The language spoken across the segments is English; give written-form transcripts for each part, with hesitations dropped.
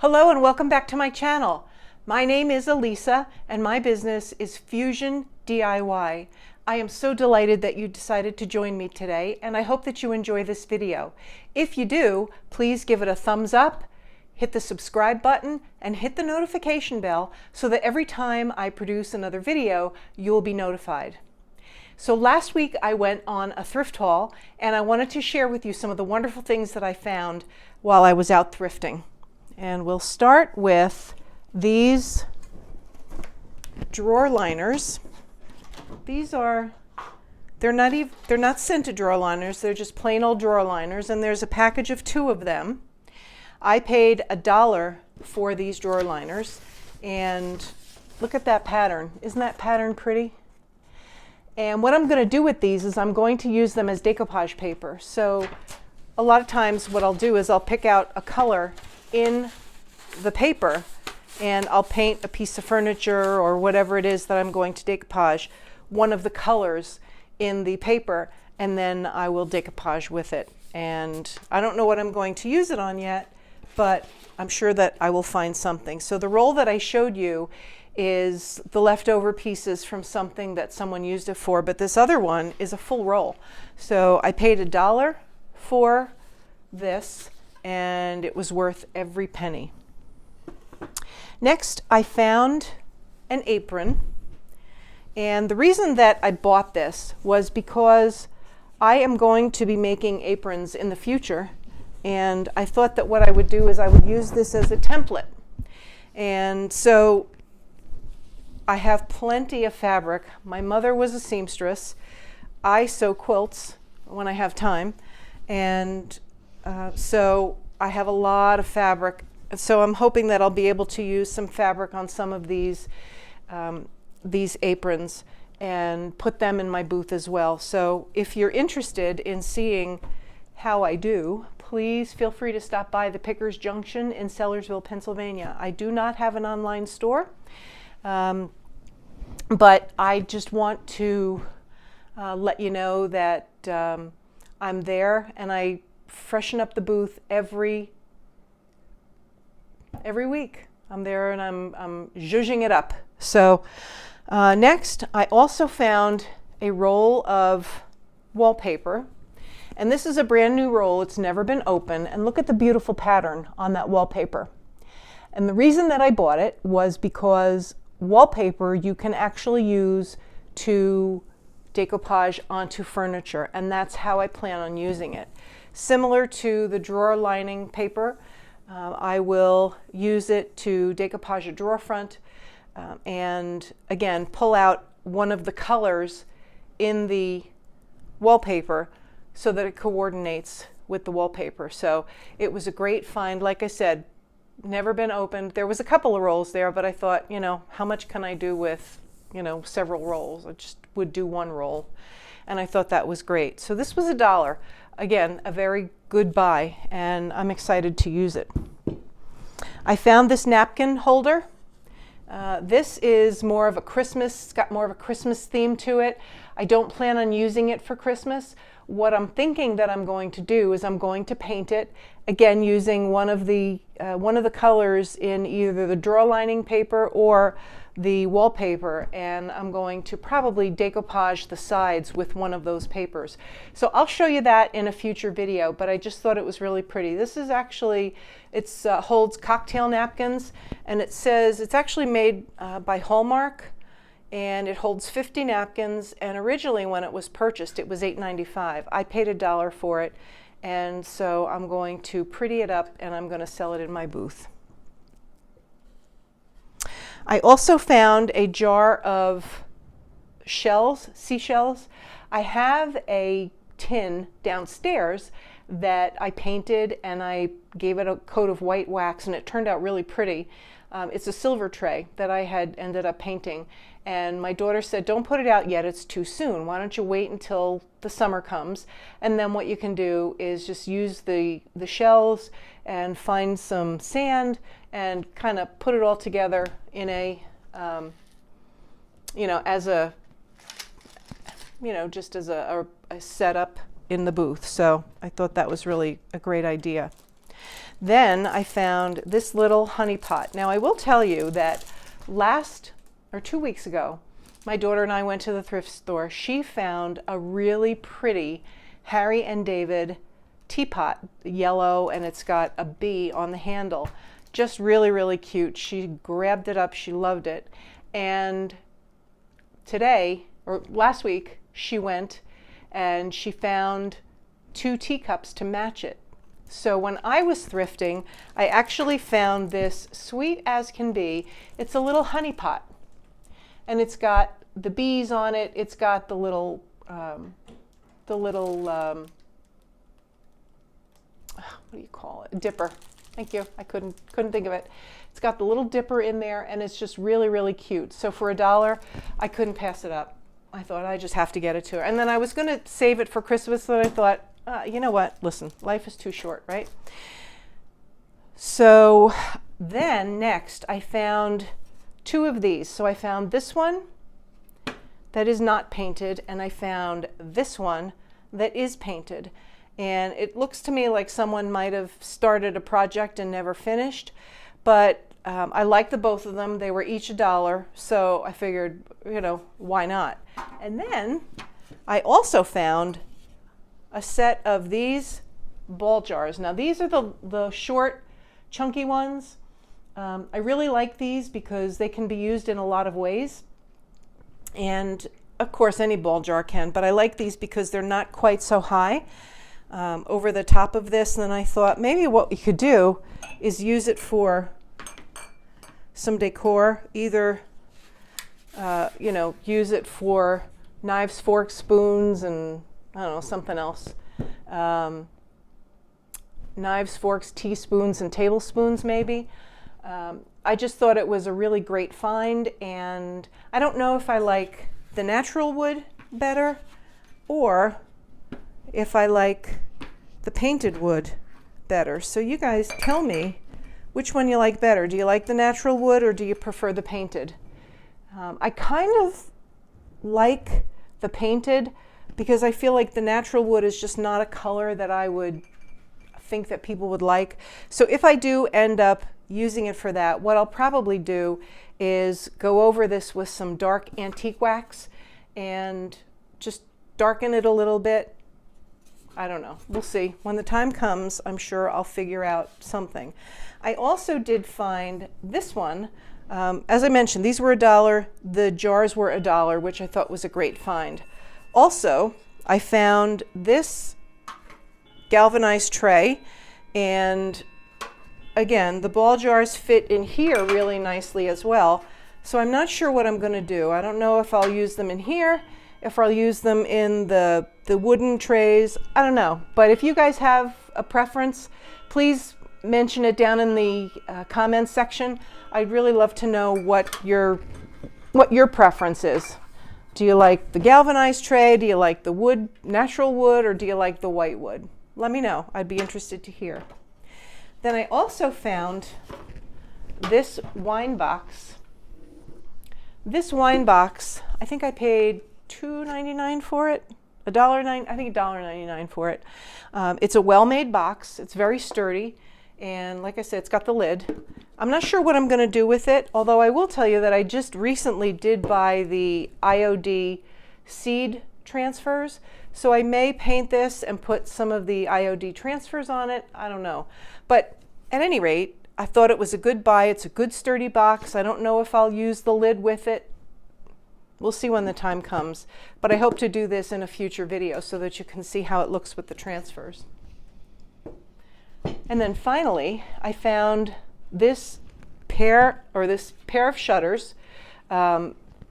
Hello and welcome back to my channel. My name is Elisa and my business is FusionDIY. I am so delighted that you decided to join me today and I hope that you enjoy this video. If you do, please give it a thumbs up, hit the subscribe button, and hit the notification bell so that every time I produce another video, you'll be notified. So last week I went on a thrift haul and I wanted to share with you some of the wonderful things that I found while I was out thrifting. And we'll start with these drawer liners. They're not scented drawer liners, they're just plain old drawer liners, and there's a package of 2 of them. I paid $1 for these drawer liners, and look at that pattern. Isn't that pattern pretty? And what I'm going to do with these is I'm going to use them as decoupage paper. So a lot of times what I'll do is I'll pick out a color in the paper and I'll paint a piece of furniture or whatever it is that I'm going to decoupage, one of the colors in the paper, and then I will decoupage with it. And I don't know what I'm going to use it on yet, but I'm sure that I will find something. So the roll that I showed you is the leftover pieces from something that someone used it for, but this other one is a full roll. So I paid $1 for this and it was worth every penny. Next, I found an apron, and the reason that I bought this was because I am going to be making aprons in the future, and I thought that what I would do is I would use this as a template. And so I have plenty of fabric. My mother was a seamstress. I sew quilts when I have time, and so I have a lot of fabric. So I'm hoping that I'll be able to use some fabric on some of these aprons and put them in my booth as well. So if you're interested in seeing how I do, please feel free to stop by the Pickers Junction in Sellersville, Pennsylvania. I do not have an online store, but I just want to let you know that I'm there, and I freshen up the booth every week. I'm there and I'm zhuzhing it up. So next, I also found a roll of wallpaper, and this is a brand new roll. It's never been opened, and look at the beautiful pattern on that wallpaper. And the reason that I bought it was because wallpaper you can actually use to decoupage onto furniture, and that's how I plan on using it. Similar to the drawer lining paper, I will use it to decoupage a drawer front and again pull out one of the colors in the wallpaper so that it coordinates with the wallpaper. So it was a great find. Like I said, never been opened. There was a couple of rolls there, but I thought, how much can I do with, several rolls? I just would do one roll. And I thought that was great. So this was $1. Again, a very good buy, and I'm excited to use it. I found this napkin holder. This is more of a Christmas, it's got more of a Christmas theme to it. I don't plan on using it for Christmas. What I'm thinking that I'm going to do is I'm going to paint it, again using one of the colors in either the drawer lining paper or the wallpaper, and I'm going to probably decoupage the sides with one of those papers. So I'll show you that in a future video, but I just thought it was really pretty. This is actually, it holds cocktail napkins, and it says it's actually made by Hallmark, and it holds 50 napkins, and originally when it was purchased it was $8.95. I paid $1 for it, and so I'm going to pretty it up and I'm going to sell it in my booth. I also found a jar of shells, seashells. I have a tin downstairs that I painted and I gave it a coat of white wax, and it turned out really pretty. It's a silver tray that I had ended up painting, and my daughter said, don't put it out yet, it's too soon. Why don't you wait until the summer comes, and then what you can do is just use the shells and find some sand and kind of put it all together in a as a just as a setup in the booth. So I thought that was really a great idea. Then I found this little honey pot. Now I will tell you that 2 weeks ago, my daughter and I went to the thrift store. She found a really pretty Harry and David teapot, yellow, and it's got a bee on the handle. Just really, really cute. She grabbed it up. She loved it. And last week, she went and she found 2 teacups to match it. So when I was thrifting, I actually found this sweet as can be. It's a little honey pot, and it's got the bees on it. It's got the little, what do you call it? Dipper. Thank you. I couldn't think of it. It's got the little dipper in there, and it's just really, really cute. So for $1, I couldn't pass it up. I thought I just have to get it to her. And then I was going to save it for Christmas, but I thought, you know what? Listen, life is too short, right? So then next, I found 2 of these. So I found this one that is not painted, and I found this one that is painted. And it looks to me like someone might have started a project and never finished, but I like the both of them. They were each $1, so I figured, why not? And then I also found a set of these ball jars. Now these are the short, chunky ones. I really like these because they can be used in a lot of ways. And of course any ball jar can, but I like these because they're not quite so high over the top of this. And then I thought maybe what you could do is use it for some decor, either use it for knives, forks, spoons, and I don't know, something else. Knives, forks, teaspoons, and tablespoons maybe. I just thought it was a really great find, and I don't know if I like the natural wood better or if I like the painted wood better. So you guys tell me which one you like better. Do you like the natural wood or do you prefer the painted? I kind of like the painted because I feel like the natural wood is just not a color that I would think that people would like. So if I do end up using it for that, what I'll probably do is go over this with some dark antique wax and just darken it a little bit. I don't know. We'll see. When the time comes, I'm sure I'll figure out something. I also did find this one. As I mentioned, these were $1. The jars were $1, which I thought was a great find. Also, I found this galvanized tray, and again, the ball jars fit in here really nicely as well. So I'm not sure what I'm going to do. I don't know if I'll use them in here, if I'll use them in the wooden trays. I don't know. But if you guys have a preference, please mention it down in the comments section. I'd really love to know what your preference is. Do you like the galvanized tray? Do you like the wood, natural wood, or do you like the white wood? Let me know. I'd be interested to hear. Then I also found this wine box. This wine box, I think I paid $2.99 for it. I think $1.99 for it. It's a well-made box. It's very sturdy. And like I said, it's got the lid. I'm not sure what I'm going to do with it, although I will tell you that I just recently did buy the IOD seed transfers. So I may paint this and put some of the IOD transfers on it. I don't know. But at any rate, I thought it was a good buy. It's a good sturdy box. I don't know if I'll use the lid with it. We'll see when the time comes. But I hope to do this in a future video so that you can see how it looks with the transfers. And then finally, I found this pair of shutters.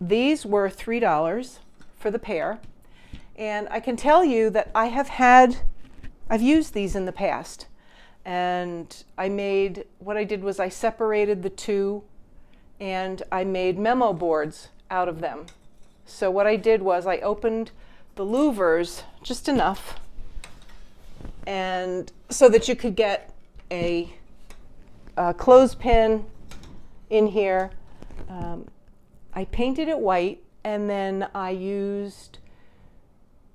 These were $3 for the pair. And I can tell you that I've used these in the past. And what I did was I separated the two and I made memo boards out of them. So what I did was I opened the louvers just enough, and so that you could get a clothespin in here. I painted it white, and then I used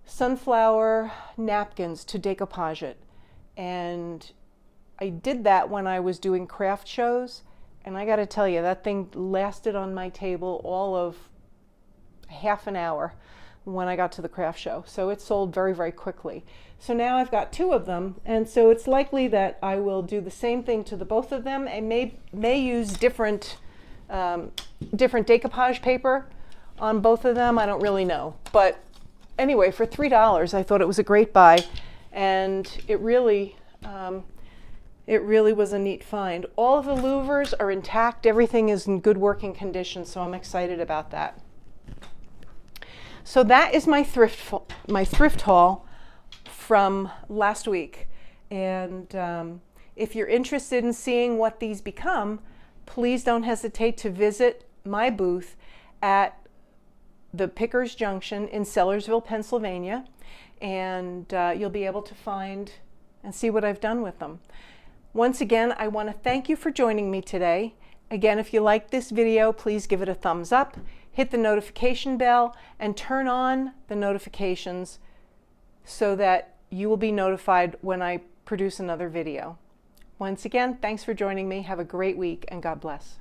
sunflower napkins to decoupage it. And I did that when I was doing craft shows, and I got to tell you, that thing lasted on my table all of half an hour when I got to the craft show. So it sold very, very quickly. So now I've got 2 of them, and so it's likely that I will do the same thing to the both of them, and may use different decoupage paper on both of them. I don't really know. But anyway, for $3, I thought it was a great buy, and it really was a neat find. All of the louvers are intact. Everything is in good working condition, so I'm excited about that. So that is my thrift haul from last week. And if you're interested in seeing what these become, please don't hesitate to visit my booth at the Pickers Junction in Sellersville, Pennsylvania, and you'll be able to find and see what I've done with them. Once again, I want to thank you for joining me today. Again, if you like this video, please give it a thumbs up, hit the notification bell, and turn on the notifications so that you will be notified when I produce another video. Once again, thanks for joining me. Have a great week, and God bless.